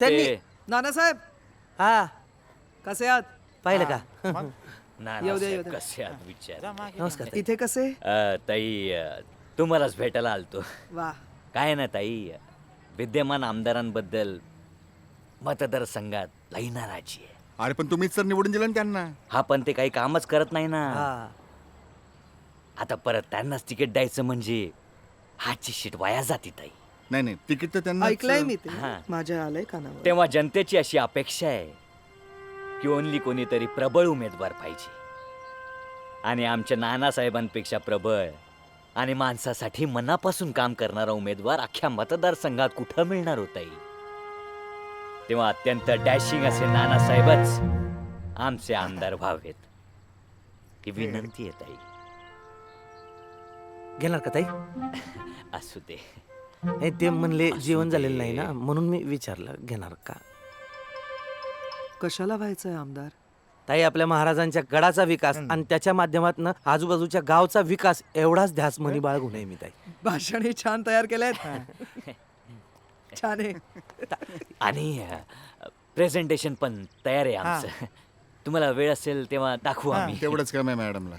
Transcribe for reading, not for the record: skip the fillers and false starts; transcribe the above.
त्यांनी नानासाहेब हा कसे आहात? पाहिलं का? येऊ दे, येऊ नानासाहेब दे. कसे आहात विचार नमस्कार ताई. इथे कसे? ताई तुम्हालाच भेटायला आलतो. वा, काय ना ताई, विद्यमान आमदारांबद्दल मतदारसंघात लई नाराजी आहे. अरे पण तुम्हीच तर निवडून दिलं ना त्यांना. हा पण ते काही कामच करत नाही ना. हा आता परत त्यांनाच तिकीट द्यायचं म्हणजे हाची शीट वाया जाती ताई. नाही नाही तिकीट तर त्यांना ऐकलंय मी ते. हा. माझ्या आलंय कानावर. तेव्हा जनतेची अशी अपेक्षा आहे की ओनली कोणीतरी प्रबळ उमेदवार पाहिजे, आणि आमच्या नानासाहेबांपेक्षा प्रबळ आणि माणसासाठी मनापासून काम करणारा उमेदवार अख्ख्या मतदारसंघात कुठं मिळणार होताई. तेव्हा अत्यंत डॅशिंग असे नानासाहेबच आमचे आमदार व्हावेत ही विनंती आहे ताई. घेणार का ताई? असू दे. नाही ते म्हणले जेवण झालेलं नाही ना, म्हणून मी विचारलं घेणार का. कशाला व्हायचंय आमदार? ताई आपल्या महाराजांच्या गडाचा विकास आणि त्याच्या माध्यमातून आजूबाजूच्या गावचा विकास एवढाच ध्यास मनी बाळगू नये मी ताई. भाषण हे छान तयार केलंय. छान आहे. आणि प्रेझेंटेशन पण तयार आहे आमचं. तुम्हाला वेळ असेल तेव्हा दाखवू आम्ही. तेवढंच काम आहे मॅडमला.